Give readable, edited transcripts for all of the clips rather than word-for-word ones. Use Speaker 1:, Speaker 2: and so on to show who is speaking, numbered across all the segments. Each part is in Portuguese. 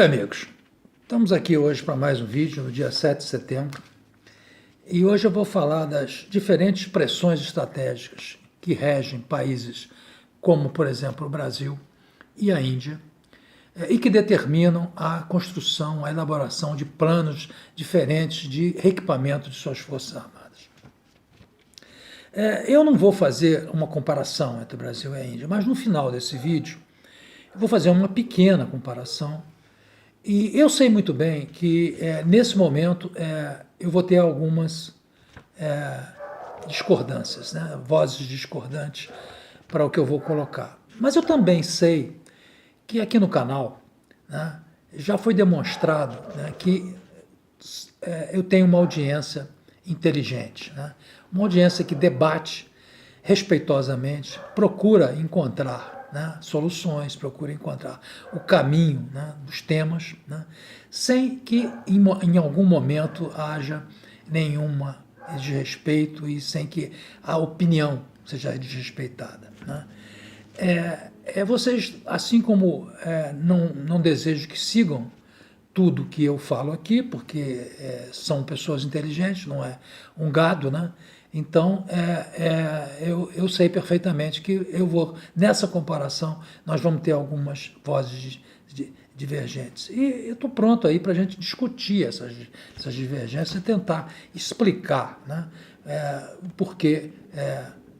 Speaker 1: Oi, amigos. Estamos aqui hoje para mais um vídeo, no dia 7 de setembro. E hoje eu vou falar das diferentes pressões estratégicas que regem países como, por exemplo, o Brasil e a Índia, e que determinam a construção, a elaboração de planos diferentes de reequipamento de suas forças armadas. Eu não vou fazer uma comparação entre o Brasil e a Índia, mas no final desse vídeo eu vou fazer uma pequena comparação. E eu sei muito bem que, nesse momento, eu vou ter algumas discordâncias, né? Vozes discordantes para o que eu vou colocar. Mas eu também sei que aqui no canal, né, já foi demonstrado, né, que eu tenho uma audiência inteligente, né? Uma audiência que debate respeitosamente, procura encontrar, né, soluções, procura encontrar o caminho, né, dos temas, né, sem que em algum momento haja nenhuma desrespeito e sem que a opinião seja desrespeitada, né. Vocês, assim como não desejo que sigam tudo que eu falo aqui, porque são pessoas inteligentes, não é um gado, né? Então, eu sei perfeitamente que eu vou, nessa comparação, nós vamos ter algumas vozes divergentes. E eu estou pronto aí para a gente discutir essas divergências e tentar explicar, né, o porquê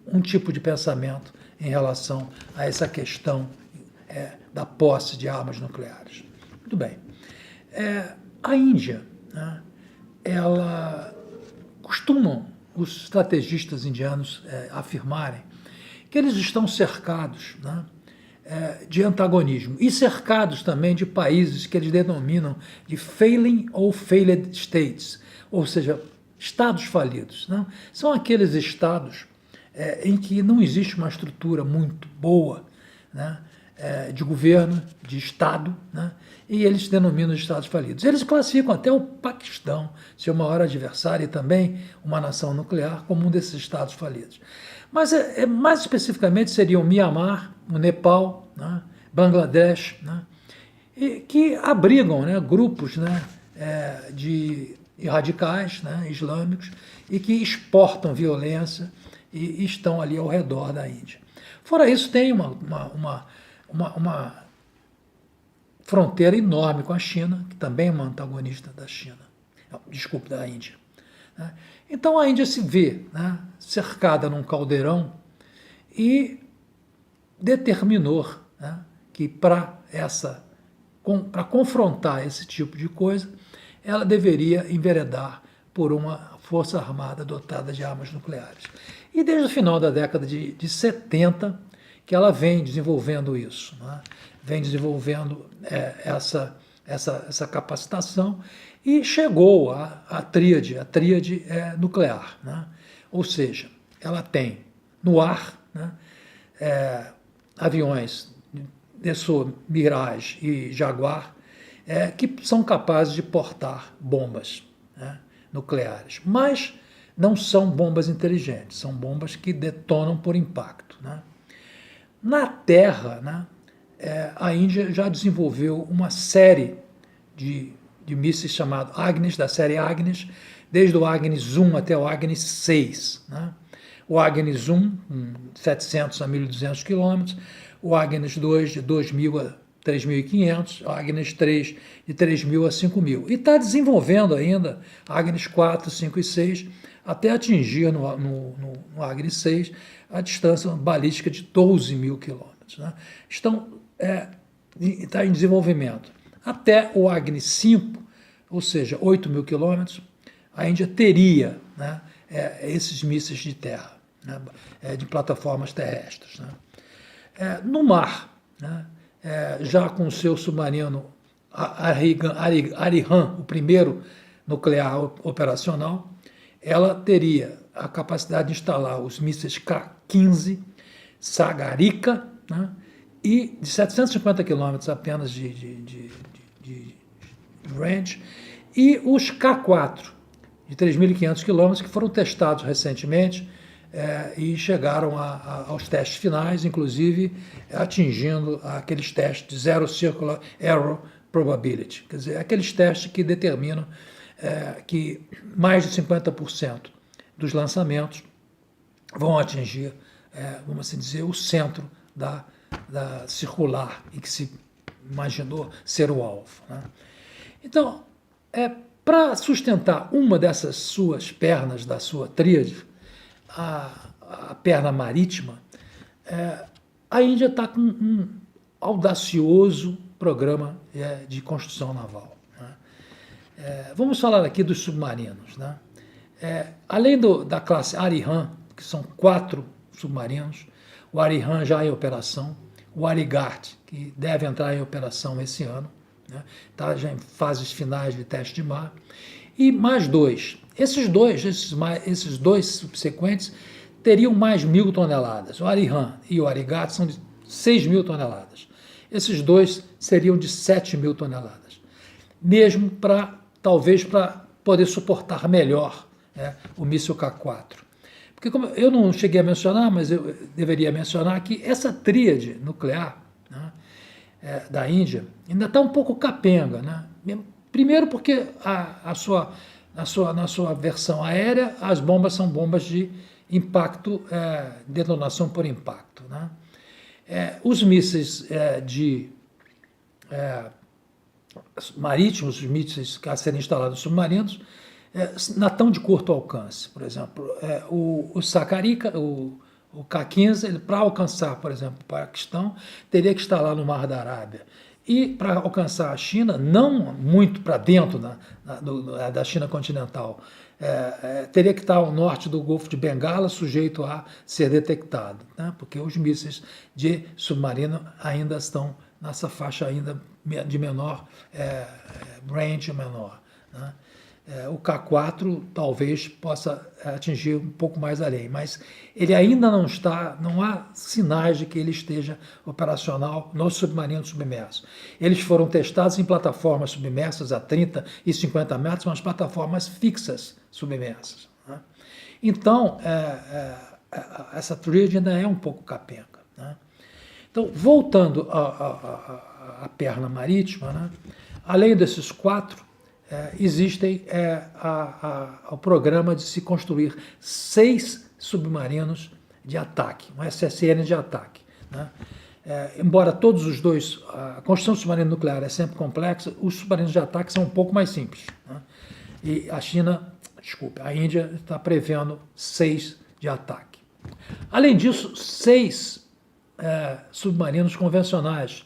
Speaker 1: um tipo de pensamento em relação a essa questão da posse de armas nucleares. Muito bem. A Índia, né, os estrategistas indianos afirmarem que eles estão cercados, né, de antagonismo e cercados também de países que eles denominam de failing ou failed states, ou seja, estados falidos, né? São aqueles estados em que não existe uma estrutura muito boa, né, de governo, de Estado, né, e eles denominam de estados falidos. Eles classificam até o Paquistão, seu maior adversário e também uma nação nuclear, como um desses estados falidos. Mas mais especificamente seriam Mianmar, o Nepal, né, Bangladesh, né, que abrigam, né, grupos, né, de radicais, né, islâmicos e que exportam violência e estão ali ao redor da Índia. Fora isso, tem uma fronteira enorme com a China, que também é uma antagonista da Índia. Né? Então a Índia se vê, né, cercada num caldeirão e determinou, né, que para confrontar esse tipo de coisa, ela deveria enveredar por uma força armada dotada de armas nucleares. E desde o final da década de 70, que ela vem desenvolvendo isso, né? Vem desenvolvendo essa capacitação e chegou à tríade nuclear, né? Ou seja, ela tem no ar, né, aviões Dassault, Mirage e Jaguar, que são capazes de portar bombas, né, nucleares, mas não são bombas inteligentes, são bombas que detonam por impacto, né? Na Terra, né, a Índia já desenvolveu uma série de mísseis chamados Agnis, da série Agnis, desde o Agnis 1 até o Agnis 6. Né? O Agnis 1, 700 a 1.200 quilômetros, o Agnis 2, de 2.000 a 3.500, o Agnis 3, de 3.000 a 5.000. E está desenvolvendo ainda Agnis 4, 5 e 6, até atingir no Agnis 6 a distância balística de 12.000 quilômetros. Né? Está em desenvolvimento. Até o Agni 5, ou seja, 8.000 quilômetros, a Índia teria, né, esses mísseis de terra, né, de plataformas terrestres. Né? No mar, né, já com o seu submarino Arihant, o primeiro nuclear operacional, ela teria a capacidade de instalar os mísseis K-15, Sagarika, né, e de 750 quilômetros apenas de range, e os K4, de 3.500 quilômetros, que foram testados recentemente e chegaram aos testes finais, inclusive atingindo aqueles testes de Zero Circular Error probability, quer dizer, aqueles testes que determinam que mais de 50% dos lançamentos vão atingir, vamos assim dizer, o centro da circular e que se imaginou ser o alvo, né? Então, para sustentar uma dessas suas pernas, da sua tríade, a perna marítima, a Índia está com um audacioso programa de construção naval, né? Vamos falar aqui dos submarinos, né? Além da classe Arihant, que são 4 submarinos, o Arihant já em operação, o Arigart, que deve entrar em operação esse ano, né? Está já em fases finais de teste de mar, e mais 2. Esses dois subsequentes teriam mais 1.000 toneladas. O Arihant e o Arigart são de 6.000 toneladas. Esses dois seriam de 7.000 toneladas. Mesmo talvez para poder suportar melhor o míssil K4. Porque como eu não cheguei a mencionar, mas eu deveria mencionar que essa tríade nuclear, né, da Índia ainda está um pouco capenga, né? Primeiro porque na sua versão aérea as bombas são bombas de impacto, detonação por impacto, né? Os mísseis marítimos, os mísseis a serem instalados nos submarinos, não tão de curto alcance. Por exemplo, o Sakarika, o K-15, para alcançar, por exemplo, o Paquistão, teria que estar lá no Mar da Arábia. E para alcançar a China, não muito para dentro da China continental, teria que estar ao norte do Golfo de Bengala, sujeito a ser detectado, né? Porque os mísseis de submarino ainda estão nessa faixa ainda de menor, range menor, né? O K4 talvez possa atingir um pouco mais além, mas ele ainda não há sinais de que ele esteja operacional nos submarinos submersos. Eles foram testados em plataformas submersas a 30 e 50 metros, mas plataformas fixas submersas, né? Então, essa tríade ainda é um pouco capenga, né? Então, voltando à perna marítima, né? Além desses 4, existem o programa de se construir 6 submarinos de ataque, um SSN de ataque, né? Embora todos os dois, a construção do submarino nuclear é sempre complexa, os submarinos de ataque são um pouco mais simples, né? E a Índia está prevendo 6 de ataque. Além disso, 6 submarinos convencionais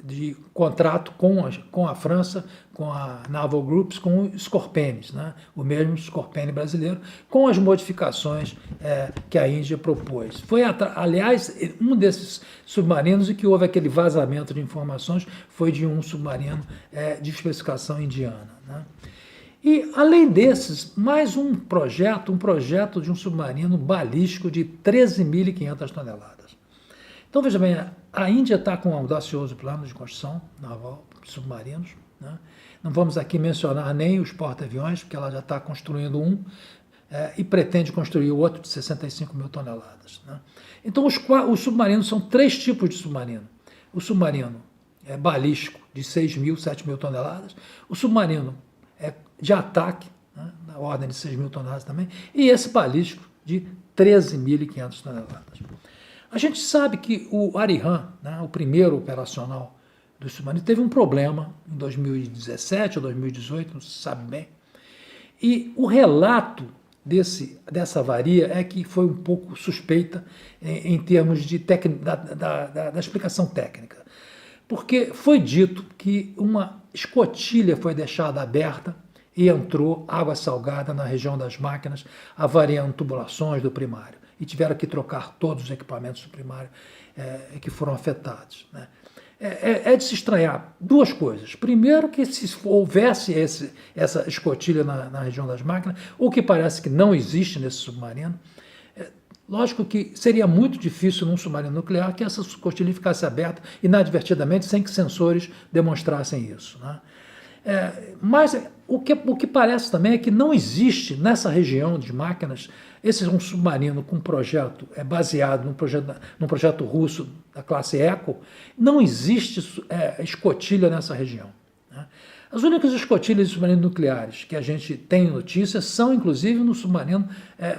Speaker 1: de contrato com a França, com a Naval Groups, com o Scorpène, né? O mesmo Scorpène brasileiro, com as modificações que a Índia propôs. Foi, aliás, um desses submarinos em que houve aquele vazamento de informações, foi de um submarino de especificação indiana, né? E, além desses, mais um projeto de um submarino balístico de 13.500 toneladas. Então, veja bem, a Índia está com um audacioso plano de construção naval de submarinos, né? Não vamos aqui mencionar nem os porta-aviões, porque ela já está construindo um e pretende construir o outro de 65.000 toneladas, né? Então, os submarinos são 3 tipos de submarino. O submarino balístico de 6.000, 7.000 toneladas, o submarino de ataque, né, na ordem de 6.000 toneladas também, e esse balístico de 13.500 toneladas. A gente sabe que o Arihant, né, o primeiro operacional do submarino, teve um problema em 2017 ou 2018, não se sabe bem. E o relato dessa avaria é que foi um pouco suspeita em termos da explicação técnica. Porque foi dito que uma escotilha foi deixada aberta e entrou água salgada na região das máquinas, avariando tubulações do primário. E tiveram que trocar todos os equipamentos do primário que foram afetados, né? É de se estranhar 2 coisas. Primeiro, que se houvesse essa escotilha na região das máquinas, o que parece que não existe nesse submarino, lógico que seria muito difícil num submarino nuclear que essa escotilha ficasse aberta inadvertidamente sem que sensores demonstrassem isso, né? Mas o que parece também é que não existe nessa região de máquinas, esse é um submarino com um projeto baseado num projeto russo da classe eco, não existe escotilha nessa região. Né? As únicas escotilhas de submarinos nucleares que a gente tem notícias são, inclusive, no submarino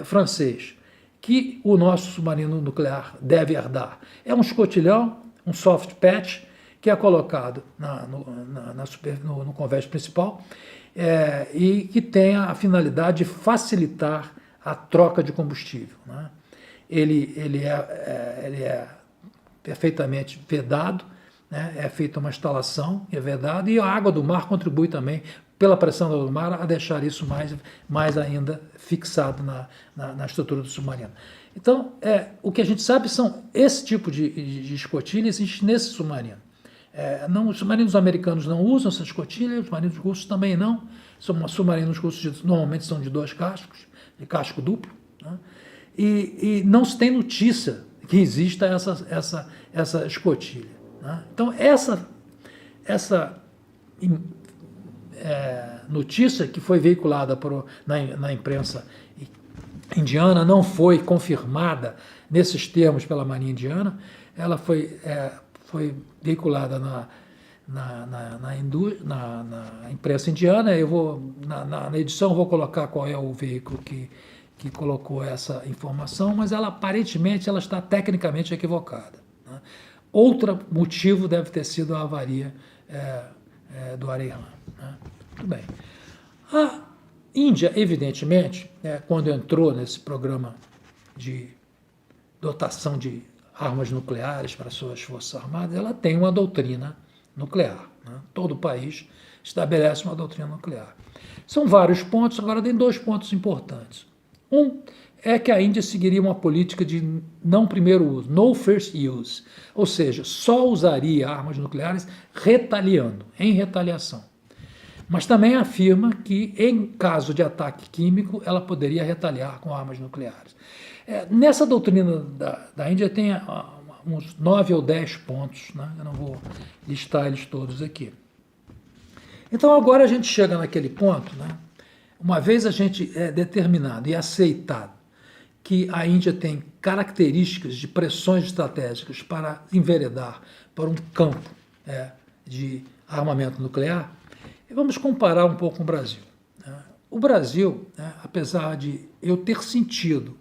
Speaker 1: francês, que o nosso submarino nuclear deve herdar. É um escotilhão, um soft patch, que é colocado no convés principal e que tem a finalidade de facilitar a troca de combustível. Né? Ele é perfeitamente vedado, né? É feita uma instalação, é vedado, e a água do mar contribui também, pela pressão do mar, a deixar isso mais ainda fixado na estrutura do submarino. Então, o que a gente sabe são esse tipo de escotilha existe nesse submarino. Os submarinos americanos não usam essa escotilha, os submarinos russos também não. Submarinos russos normalmente são de 2 cascos, de casco duplo, né? E não se tem notícia que exista essa escotilha. Né? Então, essa notícia que foi veiculada na imprensa indiana não foi confirmada nesses termos pela Marinha Indiana, ela foi veiculada na imprensa indiana. Eu vou na edição eu vou colocar qual é o veículo que colocou essa informação, mas aparentemente ela está tecnicamente equivocada. Né? Outro motivo deve ter sido a avaria do Ariane. Né? Muito bem. A Índia, evidentemente, quando entrou nesse programa de dotação de armas nucleares para suas forças armadas, ela tem uma doutrina nuclear. Né? Todo país estabelece uma doutrina nuclear. São vários pontos, agora tem 2 pontos importantes. Um é que a Índia seguiria uma política de não primeiro uso, no first use, ou seja, só usaria armas nucleares em retaliação. Mas também afirma que, em caso de ataque químico, ela poderia retaliar com armas nucleares. Nessa doutrina da Índia tem uns 9 ou 10 pontos, né? Eu não vou listar eles todos aqui. Então agora a gente chega naquele ponto, né? Uma vez a gente determinado e aceitado que a Índia tem características de pressões estratégicas para enveredar para um campo de armamento nuclear, vamos comparar um pouco com o Brasil. Né? O Brasil, apesar de eu ter sentido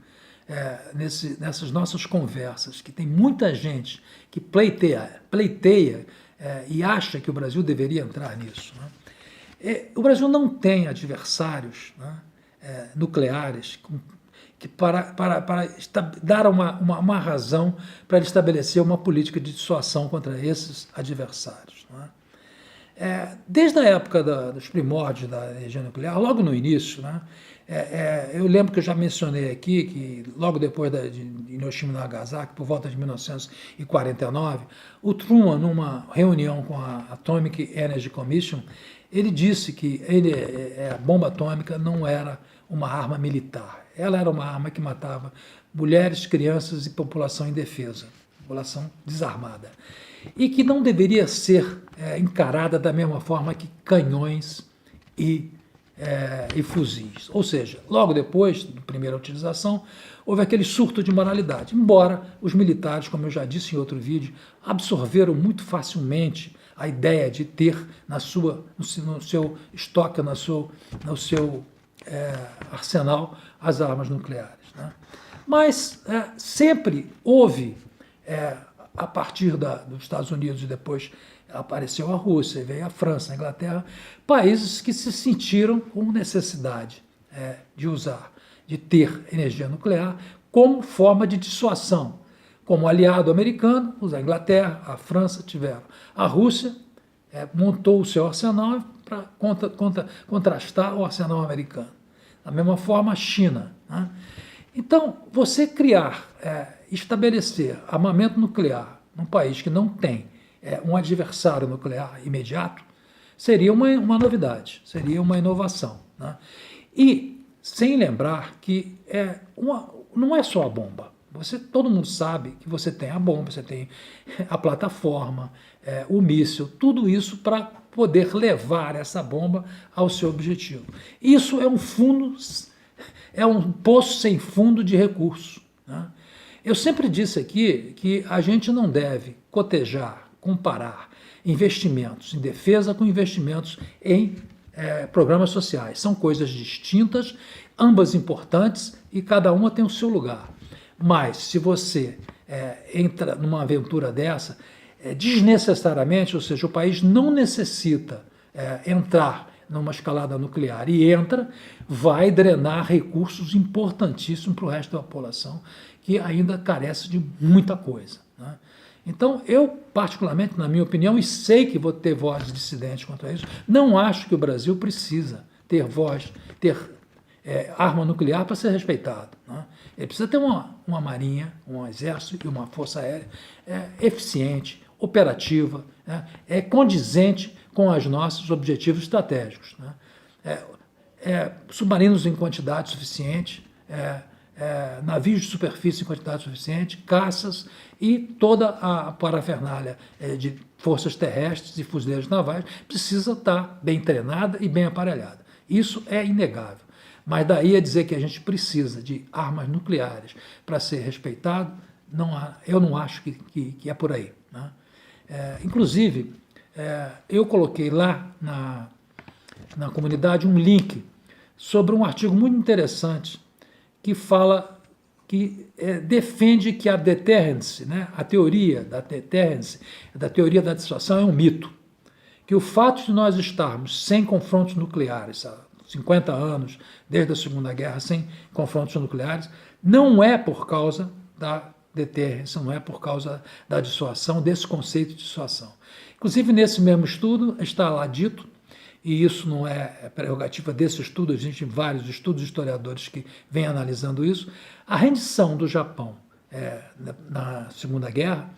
Speaker 1: nessas nossas conversas que tem muita gente que pleiteia e acha que o Brasil deveria entrar nisso, né? O Brasil não tem adversários, né, nucleares para dar uma razão para ele estabelecer uma política de dissuasão contra esses adversários. Né? Desde a época dos primórdios da energia nuclear, logo no início, né, eu lembro que eu já mencionei aqui que logo depois de Hiroshima e Nagasaki, por volta de 1949, o Truman, numa reunião com a Atomic Energy Commission, ele disse que a bomba atômica não era uma arma militar, ela era uma arma que matava mulheres, crianças e população indefesa, população desarmada, e que não deveria ser encarada da mesma forma que canhões e fuzis. Ou seja, logo depois da primeira utilização, houve aquele surto de moralidade, embora os militares, como eu já disse em outro vídeo, absorveram muito facilmente a ideia de ter no seu estoque, no seu arsenal, as armas nucleares. Né? Mas sempre houve, a partir dos Estados Unidos e depois apareceu a Rússia, veio a França, a Inglaterra, países que se sentiram com necessidade de ter energia nuclear como forma de dissuasão. Como aliado americano, a Inglaterra, a França tiveram. A Rússia montou o seu arsenal para contrastar o arsenal americano. Da mesma forma, a China. Né? Então, você estabelecer armamento nuclear num país que não tem um adversário nuclear imediato, seria uma novidade, seria uma inovação. Né? E sem lembrar que não é só a bomba. Todo mundo sabe que você tem a bomba, você tem a plataforma, o míssil, tudo isso para poder levar essa bomba ao seu objetivo. Isso é um poço sem fundo de recursos. Né? Eu sempre disse aqui que a gente não deve cotejar, comparar investimentos em defesa com investimentos em programas sociais. São coisas distintas, ambas importantes e cada uma tem o seu lugar. Mas se você entra numa aventura dessa, desnecessariamente, ou seja, o país não necessita entrar numa escalada nuclear e entra, vai drenar recursos importantíssimos para o resto da população, que ainda carece de muita coisa, né? Então, eu, particularmente, na minha opinião, e sei que vou ter vozes dissidentes contra isso, não acho que o Brasil precisa ter voz, ter arma nuclear para ser respeitado, né? Ele precisa ter uma marinha, um exército e uma força aérea eficiente, operativa, né? Condizente com os nossos objetivos estratégicos, né? Submarinos em quantidade suficiente, navios de superfície em quantidade suficiente, caças e toda a parafernália de forças terrestres e fuzileiros navais precisa estar bem treinada e bem aparelhada. Isso é inegável. Mas daí a dizer que a gente precisa de armas nucleares para ser respeitado, eu não acho que é por aí, né? Inclusive, eu coloquei lá na comunidade um link sobre um artigo muito interessante que fala, que defende que a deterrence, né, a teoria da deterrence, da teoria da dissuasão é um mito. Que o fato de nós estarmos sem confrontos nucleares há 50 anos, desde a Segunda Guerra, sem confrontos nucleares, não é por causa da deterrence, não é por causa da dissuasão, desse conceito de dissuasão. Inclusive, nesse mesmo estudo, está lá dito, e isso não é prerrogativa desse estudo, existem vários estudos de historiadores que vêm analisando isso, a rendição do Japão na Segunda Guerra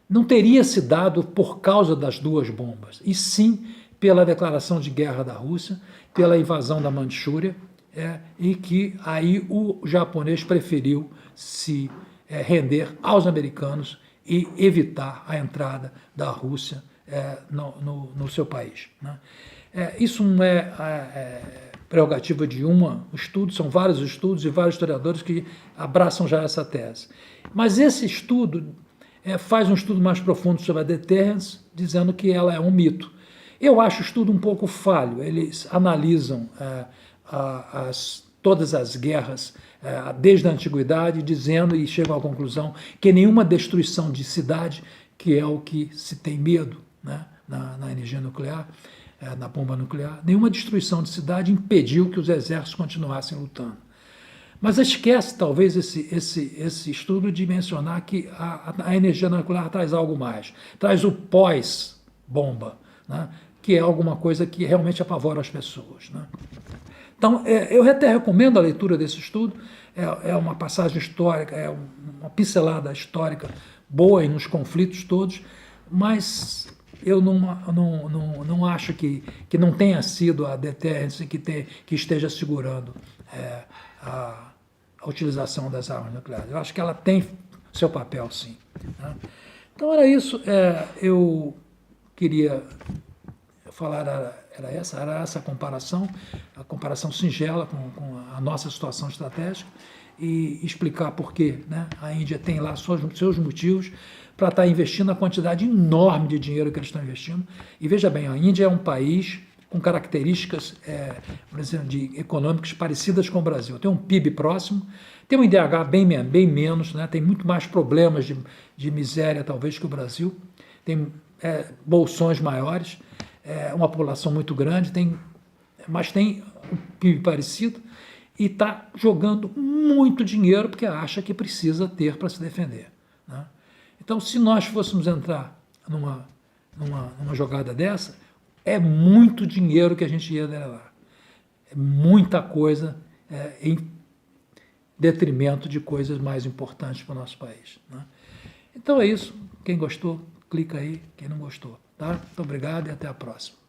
Speaker 1: não teria se dado por causa das duas bombas, e sim pela declaração de guerra da Rússia, pela invasão da Manchúria, e que aí o japonês preferiu se render aos americanos e evitar a entrada da Rússia no seu país, né? Isso não é prerrogativa de um estudo, são vários estudos e vários historiadores que abraçam já essa tese. Mas esse estudo faz um estudo mais profundo sobre a deterrence, dizendo que ela é um mito. Eu acho o estudo um pouco falho. Eles analisam todas as guerras desde a antiguidade, dizendo e chegam à conclusão que nenhuma destruição de cidade, que é o que se tem medo, né, na energia nuclear, na bomba nuclear, nenhuma destruição de cidade impediu que os exércitos continuassem lutando. Mas esquece, talvez, esse estudo de mencionar que a energia nuclear traz algo mais, traz o pós-bomba, né, que é alguma coisa que realmente apavora as pessoas, né? Então, eu até recomendo a leitura desse estudo, é uma passagem histórica, é uma pincelada histórica boa nos conflitos todos, mas eu não acho que não tenha sido a deterrence que esteja segurando a utilização das armas nucleares. Eu acho que ela tem seu papel, sim, né? Então, era isso. Eu queria falar, era essa a comparação singela com a nossa situação estratégica e explicar por que, né, a Índia tem lá seus motivos para estar investindo a quantidade enorme de dinheiro que eles estão investindo. E veja bem, a Índia é um país com características por exemplo, econômicas parecidas com o Brasil. Tem um PIB próximo, tem um IDH bem menos, né, tem muito mais problemas de miséria, talvez, que o Brasil, tem bolsões maiores, uma população muito grande, mas tem um PIB parecido e está jogando muito dinheiro porque acha que precisa ter para se defender, né? Então, se nós fôssemos entrar numa jogada dessa, é muito dinheiro que a gente ia delegar. É muita coisa em detrimento de coisas mais importantes para o nosso país, né? Então é isso. Quem gostou, clica aí. Quem não gostou, tá? Muito obrigado e até a próxima.